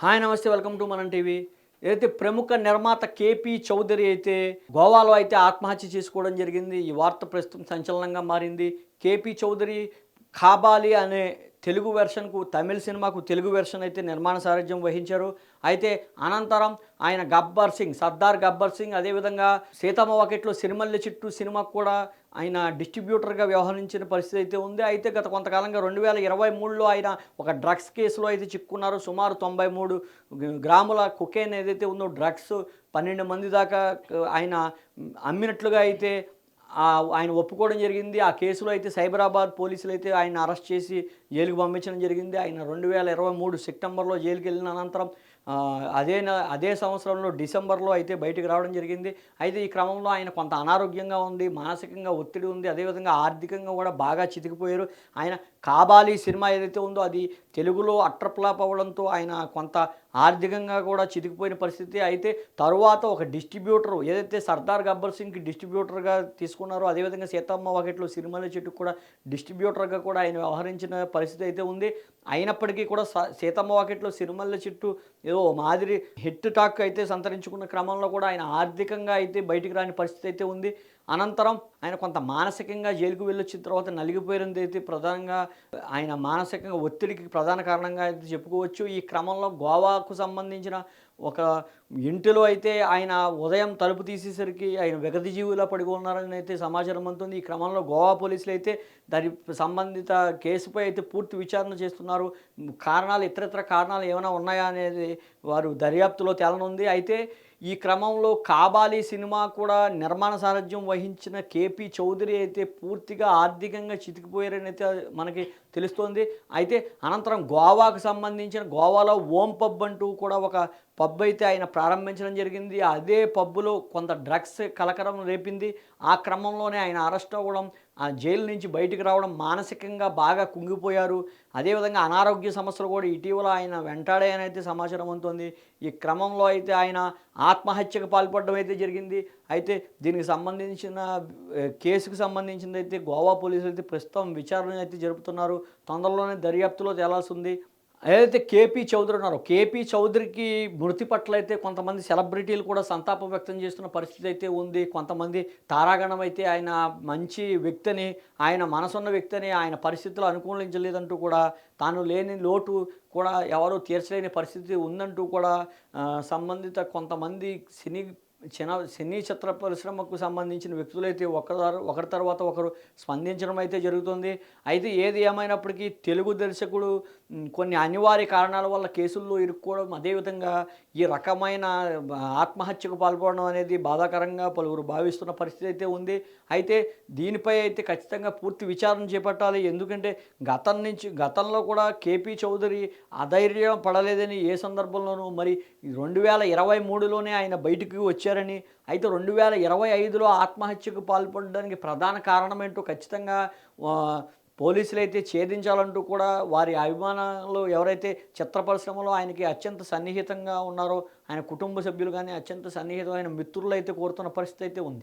Hi నమస్తే welcome to మనం TV. ఏదైతే ప్రముఖ నిర్మాత కేపీ చౌదరి అయితే గోవాలో అయితే ఆత్మహత్య చేసుకోవడం జరిగింది. ఈ వార్త ప్రస్తుతం సంచలనంగా మారింది. కేపీ చౌదరి 'ఖాబాలి' అనే తెలుగు వెర్షన్‌కు తమిళ్ సినిమాకు తెలుగు వెర్షన్ అయితే నిర్మాణ సారథ్యం వహించారు. అయితే అనంతరం ఆయన 'గబ్బర్ సింగ్', 'సర్దార్ గబ్బర్ సింగ్' అదేవిధంగా 'సీతమ్మ వాకిట్లో సిరిమల్లె చెట్టు' సినిమాకు కూడా ఆయన డిస్ట్రిబ్యూటర్‌గా వ్యవహరించిన పరిస్థితి అయితే ఉంది. అయితే గత కొంతకాలంగా 2023లో ఆయన ఒక డ్రగ్స్ కేసులో అయితే చిక్కుకున్నారు. సుమారు 93 గ్రాముల కొకైన్ ఏదైతే ఉందో డ్రగ్స్ 12 మంది దాకా ఆయన అమ్మినట్లుగా అయితే ఆయన ఒప్పుకోవడం జరిగింది. ఆ కేసులో అయితే సైబరాబాద్ పోలీసులు అయితే ఆయన్ని అరెస్ట్ చేసి జైలుకి పంపించడం జరిగింది. ఆయన 2023 సెప్టెంబర్‌లో జైలుకెళ్ళిన అనంతరం అదే సంవత్సరంలో డిసెంబర్‌లో అయితే బయటికి రావడం జరిగింది. అయితే ఈ క్రమంలో ఆయన కొంత అనారోగ్యంగా ఉంది, మానసికంగా ఒత్తిడి ఉంది, అదేవిధంగా ఆర్థికంగా కూడా బాగా చితికిపోయారు. ఆయన 'ఖాబాలి' సినిమా ఏదైతే ఉందో అది తెలుగులో అట్టర్ ఫ్లాప్ అవ్వడంతో ఆయన కొంత ఆర్థికంగా కూడా చితికిపోయిన పరిస్థితి. అయితే తరువాత ఒక డిస్ట్రిబ్యూటర్ ఏదైతే 'సర్దార్ గబ్బర్ సింగ్‌కి' డిస్ట్రిబ్యూటర్‌గా తీసుకున్నారో, అదేవిధంగా 'సీతమ్మ వాకిట్లో సిరిమల్లె చెట్టుకు' కూడా డిస్ట్రిబ్యూటర్‌గా కూడా ఆయన వ్యవహరించిన పరిస్థితి అయితే ఉంది. అయినప్పటికీ కూడా 'సీతమ్మ వాకిట్లో సిరిమల్లె చెట్టు' ఏదో మాదిరి హిట్ టాక్ అయితే సంతరించుకున్న క్రమంలో కూడా ఆయన ఆర్థికంగా అయితే బయటికి రాని పరిస్థితి అయితే ఉంది. అనంతరం ఆయన కొంత మానసికంగా జైలుకు వెళ్ళొచ్చిన తర్వాత నలిగిపోయినది అయితే ప్రధానంగా ఆయన మానసికంగా ఒత్తిడికి ప్రధాన కారణంగా అయితే చెప్పుకోవచ్చు. ఈ క్రమంలో గోవాకు సంబంధించిన ఒక ఇంటిలో అయితే ఆయన ఉదయం తలుపు తీసేసరికి ఆయన విగతజీవిలా పడి ఉన్నారని అయితే సమాచారం అందుతుంది. ఈ క్రమంలో గోవా పోలీసులు అయితే దాని సంబంధిత కేసుపై అయితే పూర్తి విచారణ చేస్తున్నారు. కారణాలు ఇతరితర కారణాలు ఏమైనా ఉన్నాయా అనేది వారు దర్యాప్తులో తేలనుంది. అయితే ఈ క్రమంలో 'ఖాబాలి' సినిమా కూడా నిర్మాణ సారథ్యం వహించిన కేపీ చౌదరి అయితే పూర్తిగా ఆర్థికంగా చితికిపోయారని అయితే మనకి తెలుస్తోంది. అయితే అనంతరం గోవాకు సంబంధించిన గోవాలో 'ఓం పబ్' అంటూ కూడా ఒక పబ్ అయితే ఆయన ప్రారంభించడం జరిగింది. అదే పబ్బులో కొంత డ్రగ్స్ కలకలం రేపింది. ఆ క్రమంలోనే ఆయన అరెస్ట్ అవ్వడం, ఆ జైలు నుంచి బయటికి రావడం, మానసికంగా బాగా కుంగిపోయారు. అదేవిధంగా అనారోగ్య సమస్యలు కూడా ఇటీవల ఆయన వెంటాడాయని అయితే సమాచారం అందుతోంది. ఈ క్రమంలో అయితే ఆయన ఆత్మహత్యకు పాల్పడడం అయితే జరిగింది. అయితే దీనికి సంబంధించిన కేసుకు సంబంధించిందైతే గోవా పోలీసులు అయితే ప్రస్తుతం విచారణ అయితే జరుపుతున్నారు. తొందరలోనే దర్యాప్తులో తేలాల్సింది. ఏదైతే కేపీ చౌదరి ఉన్నారో, కేపీ చౌదరికి మృతి పట్ల అయితే కొంతమంది సెలబ్రిటీలు కూడా సంతాపం వ్యక్తం చేస్తున్న పరిస్థితి అయితే ఉంది. కొంతమంది తారాగణం అయితే ఆయన మంచి వ్యక్తిని, ఆయన మనసున్న వ్యక్తిని, ఆయన పరిస్థితులు అనుకూలించలేదంటూ కూడా, తాను లేని లోటు కూడా ఎవరు తీర్చలేని పరిస్థితి ఉందంటూ కూడా సంబంధిత కొంతమంది సినీ చిత్ర పరిశ్రమకు సంబంధించిన వ్యక్తులైతే ఒకరి తర్వాత ఒకరు స్పందించడం అయితే జరుగుతుంది. అయితే ఏది ఏమైనప్పటికీ తెలుగు దర్శకుడు కొన్ని అనివార్య కారణాల వల్ల కేసుల్లో ఇరుక్కోవడం, అదేవిధంగా ఈ రకమైన ఆత్మహత్యకు పాల్పడడం అనేది బాధాకరంగా పలువురు భావిస్తున్న పరిస్థితి అయితే ఉంది. అయితే దీనిపై అయితే ఖచ్చితంగా పూర్తి విచారణ చేపట్టాలి. ఎందుకంటే గతంలో కూడా కేపీ చౌదరి అధైర్యం పడలేదని ఏ సందర్భంలోనూ, మరి 2023లోనే ఆయన బయటికి వచ్చారని, అయితే 2025లో ఆత్మహత్యకు పాల్పడడానికి ప్రధాన కారణం ఏంటో ఖచ్చితంగా పోలీసులైతే ఛేదించాలంటూ కూడా వారి అభిమానులు ఎవరైతే చిత్ర పరిశ్రమలో ఆయనకి అత్యంత సన్నిహితంగా ఉన్నారో, ఆయన కుటుంబ సభ్యులు కానీ అత్యంత సన్నిహితమైన మిత్రులు అయితే కోరుతున్న పరిస్థితి అయితే ఉంది.